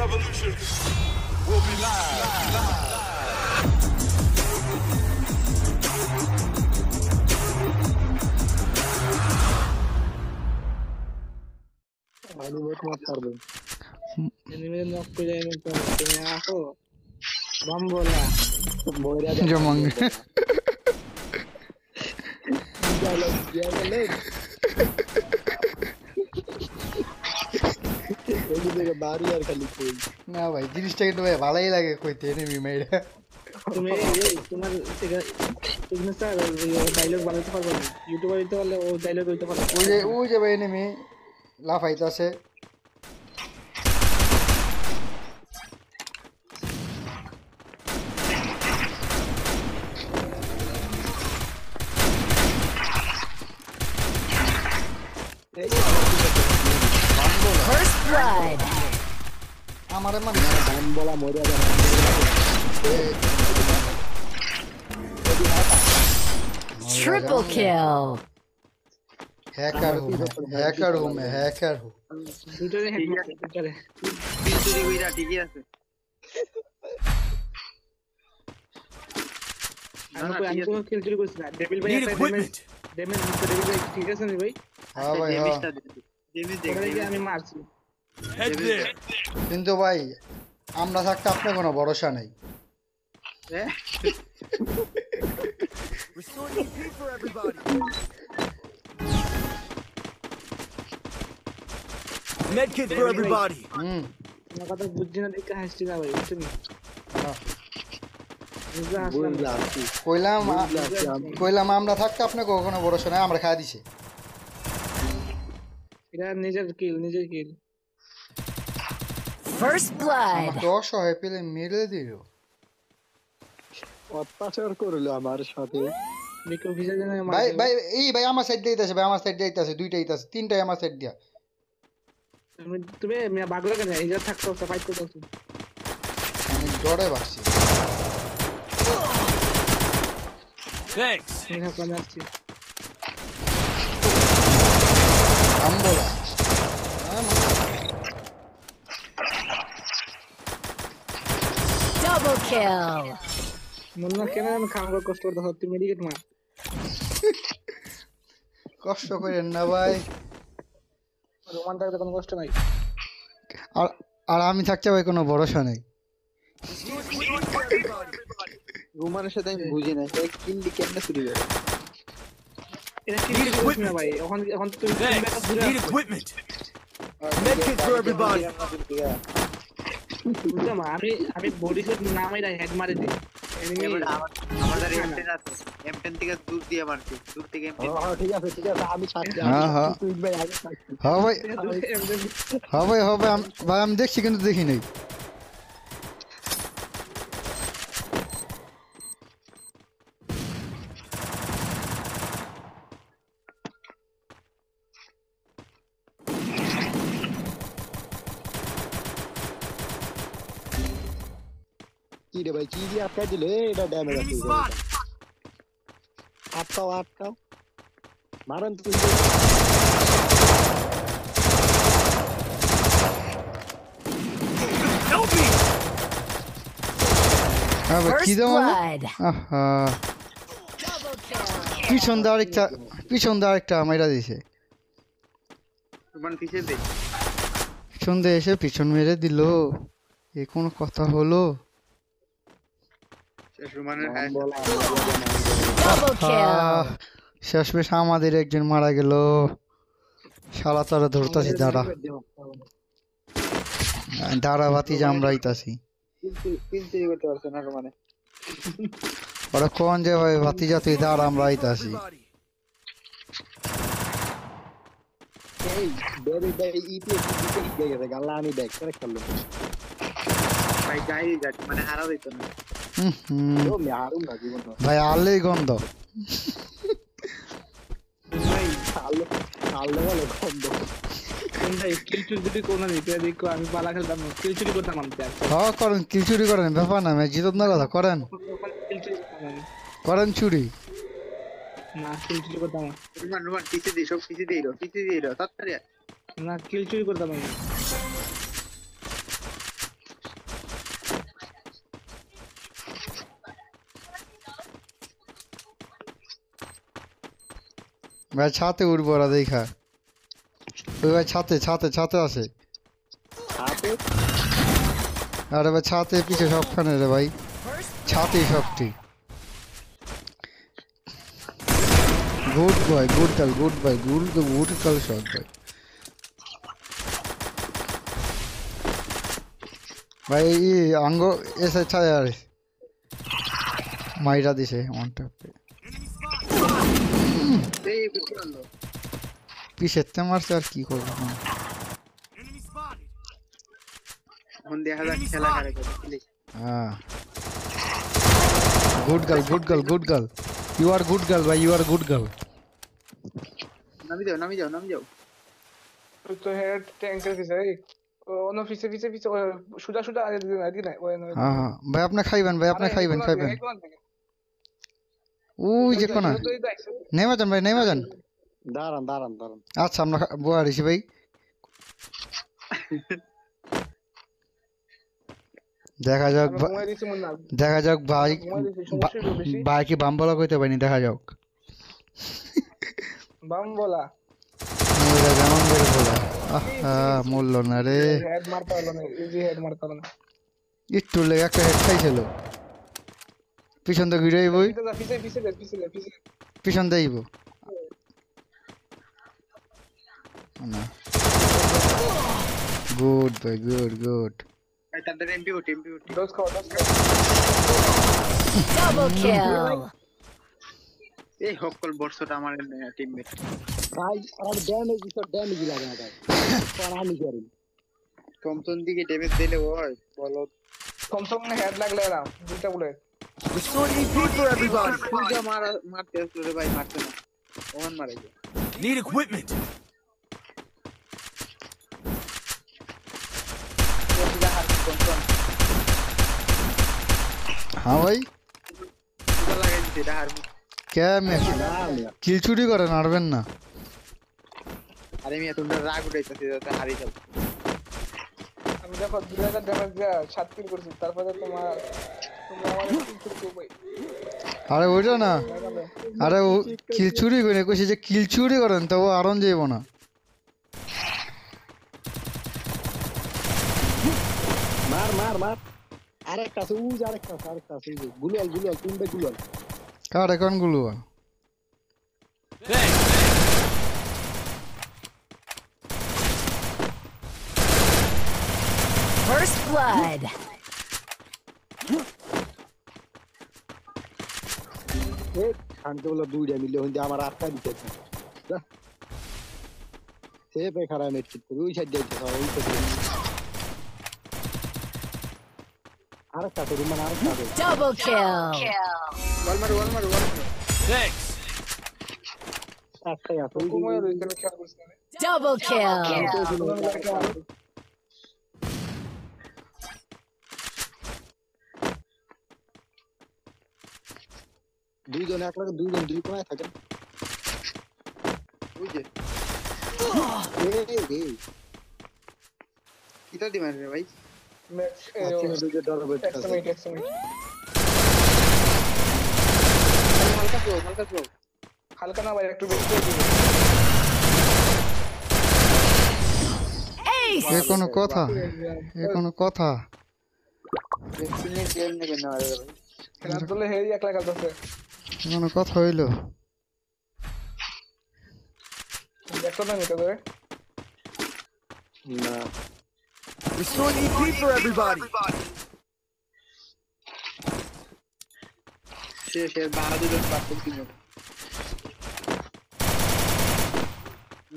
revolution will be live. Animate मत कर दो। Animate knock पे जाएंगे तो तुम्हें आको बम बोला। बोला जो मंग जाले এগুলো থেকে বাড়ি আর খালি কই না ভাই জিনিসটা কিন্তু ভাই ভালোই লাগে কইতে এনিমি মেইরা তুমি তোমার তুমি স্যার ডায়লগ বানাতে পারবে না ইউটিউবে দিতে পারলে ও ডায়লগ দিতে পারবে ওই যে ভাই এনিমি লাফাইতাছে First blood. আমারে মানে দাম বলা মরে যাবে Triple kill. हैकर हूं मैं हैकर हूं দুটোরে হেড মারতে দুটোরে চুরি কইরা ঠিকই আছে আমি কোনো কিল চুরি করছি না ডেভিল ভাই একটা ড্যামেজ ডেভিল ভাই ঠিক আছে নি ভাই হ্যাঁ ভাই হ্যাঁ ওটারে কি আমি মারছি Head there. কিন্তু ভাই আমরা থাকতে আপনার কোনো ভরসা নাই Restore EP for everybody. Med kit for everybody. না কথা বুঝছি না দেখে হাসছি না ভাই বুঝছেন বুঝলা বুঝলা কইলাম আমরা থাকতে আপনার কোনো ভরসা নাই আমরা খাওয়া দিছি এটা নিজের কিল First blood. আমাকে অসহায় পেলে মেরে দিল অত্যাচার করলো আমার সাথে বিকো ভিজা জানা ভাই এই ভাই আমার সাইড দিতেছে ভাই আমার সাইড দিতেছে দুইটাই দিতেছে তিনটাই আমার সাইড দিয়া তুমি মিয়া বাগলা কেন এই যে থাকতো ফাইট করতে আমি ডরে বাসছি Thanks. আমি কোন আসছি আমবলা Double kill. মনে কেন আমি খাম করে কষ্ট করতে হচ্ছে মেডিকেট মার কষ্ট করেন না ভাই রোমান থাকতে কোনো কষ্ট নাই আর আমি থাকতে ভাই কোনো ভরসা নেই রোমানের সাথে আমি বুঝি না সে কিন্ডি কেমনে চুরি করে এটা কি করছিস না ভাই এখন তুমি Thanks. Need equipment. Med kit for everybody. বুঝলাম আমি বডি শট নামাই না হেড মারি দিই আমাদের M10 আছে M10 থেকে দূর দিয়ে মারছি দূর থেকে M10 হ্যাঁ ঠিক আছে আমি সাথে হ্যাঁ তুই ভাই আগে থাকছিস হ্যাঁ ভাই ভাই আমি দেখছি কিন্তু দেখি নাই কি রে ভাই কি দিয়ে আটকা দিলে এটা ড্যামেজ Enemy আছে spot. আটকাও মারেন তুই Help me. হ্যাঁ ভাই কি First দাও blood. আহা Double kill. পিছন দিয়ে আরেকটা মাইরা দিছে তোমার পিছে দে পিছন দিয়ে এসে পিছন মেরে দিল এ কোনো কথা হলো সুমানের বলা Double kill. শেষমেশ আমাদের একজন মারা গেল শালা তারা ধরতাছি দাঁড়া বাতি যে আমরা আইতাছি কিন্তু করতে পারছ না মানে ওরা কোন যে ভাই বাতি তুই দাঁড়া আমরা আইতাছি Everybody. এই বেবি বেবি ইপিএস দিয়ে গেছে গাল্লা আমি ব্যাক করে খেললাম ভাই যাই যাক মানে হারা দিত না ও আমি হারুম না জীবন ভাই আলেই গন্ধ ভাই আলো আলো বলে গন্ধ কোনটা স্কিল চুরি যদি কোন দিতে দেখো আমি পালা খেলতাম স্কিল চুরি করতাম আমি হ্যাঁ করেন কি চুরি করেন ব্যাপার না ম্যাচ জিতত না কথা করেন স্কিল চুরি করতাম আমি করেন চুরি না স্কিল চুরি করতাম না রুমান পিছে দে সব পিছে দিয়ে তাড়াতাড়ি না কিল চুরি করতাম আমি ভাই ছাতে উঠবো ওরা দেখা ওই ভাই ছাতে ছাতে ছাতে আছে হাতে আরে ভাই ছাতে পিছে সবখানে রে ভাই ছাতেই সবটি good boy good girl good boy good girl shot ভাই ভাই এই আঙ্গ এসে ছায় আরে মাইরা দিছে ওয়ানটা এই বুঝতে পারলো পিছেতে মারছে আর কি করবো Enemy spotted. এখন দেখা যাক খেলা কারে করে প্লিজ হ্যাঁ good girl you are good girl ভাই ইউ আর গুড গার্ল নামি যাও তো হেড ট্যাঙ্কের পিছে ওনো পিছে সুজা আদি না ওই হ্যাঁ হ্যাঁ ভাই আপনি খাইবেন ওই যে কোনা নেমে যান ভাই নেমে যান দাঁড়ান আচ্ছা আমরা বোয়া দিছি ভাই দেখা যাক ভাই ভাই কি বাম বলা কইতে পারিনি দেখা যাক বাম বলা মোরা যেমন করে বলা মূল্য না রে হেড মারতে হলো না ইজি হেড মারতে হলো না একটু লেগে একটা হেড খাইছিল পিছন তো ঘুরে বই পিছে পিছন দেইব না গুড ভাই গুড এই তাদের এমপি উঠি দোস খাও Double kill. এই হকল বর্ষটা আমার টিমমেট ভাই আর ড্যামেজ লাগে না ভাই আর আমি করি থমথম দিকে ড্যামেজ দিলে ওই বলো থমথম ने হেড লাগলে না দুইটা bullet Restore EP for everybody. পূজা মারতে আসলো রে ভাই মারতে না ওমান মারে গো Need equipment. হ্যাঁ ভাই পূজা লাগাই দিতে এটা হার কে কিল চুরি করেন আরবেন না আরে মিয়া তোমরা রাগ উঠাইতেছে যাতে হারি যাও আমি দেখো 2000 ড্যামেজ দিয়া 7 কিল করছি তারপরে তোমরা আমারে কিল করতে ভাই আরে ওইটা না আরে ও কিল চুরি করে কইছে যে কিল চুরি করেন তো ও আরন যাইব না মার আরেকটা আছে গুলাল তিনটা গুলাল কার এখন গুলো Thanks. First blood. শান্তি বলে দুইটা মিলে হইতে আমার আটটা দিতেছে সে বেকার নেট ঠিক ওই সাইড যাইতে ওই সাইড আরেকটা তো রুমান আরেকটা Double kill. ওয়াল মারো Thanks. একটাই আছে কুমার এখানে খেয়াল করছ না Double kill. দুইজন দুই কোনায় থাকেন ওই যে কিটা দি মারে রে ভাই ম্যাচ হালকা না ভাই একটু বেশি করে দিবে Ace. এ কোনো কথা ভ্যাকসিনে গেম নেবে না রে ভাই খেলা দলে হেরি একলা খেলতেছে কোনো কথা হইলো দেখো না নিতে ধরে না Restore EP for everybody. সে বাহাদুরের পাত্র কিনো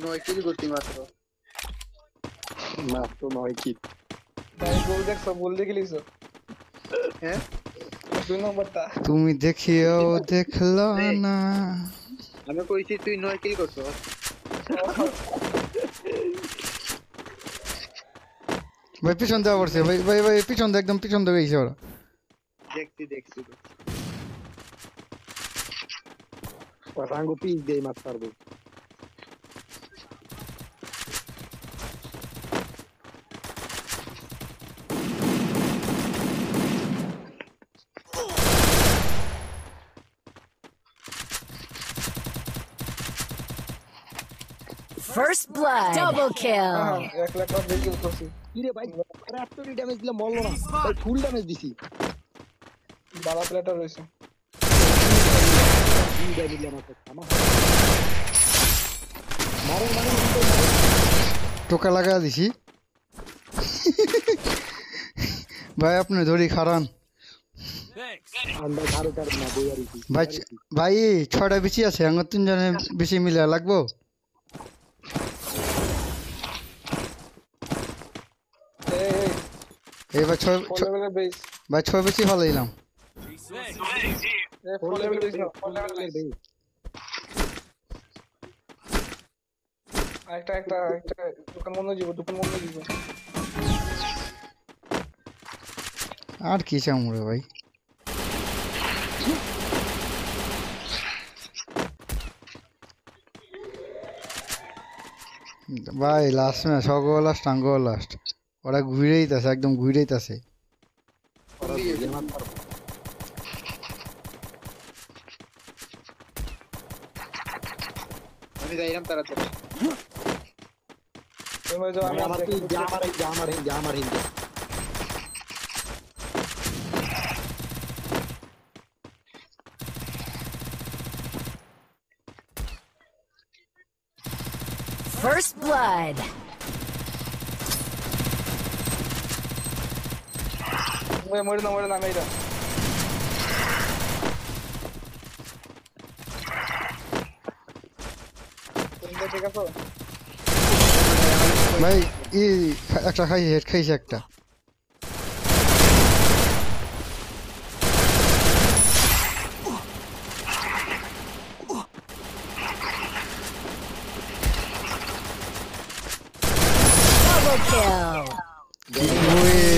নয় কিল করতে মাত্র মাত্র 9 কিল ভাই গোল দেখছো গোল দেখে লিখছো হ্যাঁ দুই নম্বরটা তুমি দেখিও দেখলো না আমি কইছি তুই 9 কিল করছো ভাই পিছন দেওয়া পড়ছে ভাই পিছন দে একদম পিছন দিকে গেছে ওরা দেখছি রাঙ্গো পিস দেই মাছ পারবো First blood. Double kill. 1 lakh টাকা দিয়ে কিল করছি কি রে ভাই আরে এতটি ড্যামেজ দিলাম মরলো না ভাই ফুল ড্যামেজ দিছি বালা প্লেটার রয়েছে দুই ড্যামেজ দিলাম আমার মারো টোকা লাগা দিছি ভাই আপনি ধরি খারান আমরা ধারে ধারে না বই আর ভাই ভাই 6টা বেশি আছে আঙ্গ 3 জনে বেশি মিলা লাগবো এই ভাই 6 লেভেলের বেস ভাই 6 বেশি ফলাইলাম ফুল লেভেল বেস না ফুল লেভেল বেস একটা দোকান বন্ধ দিব আর কি চাম রে ভাই ভাই লাস্ট না সগো লাস্ট আঙ্গো লাস্ট ওরা ঘুরেই তাছে একদম ঘুরেই তাছে আমি যাইলাম তাড়াতাড়ি তুমি যাও আমি আমার কি জামার হিন্দি First blood. মরে না মেয়েরা তুমি ঠিক আছো ভাই একটা হেড খাইছে একটা Double kill. ওয়ে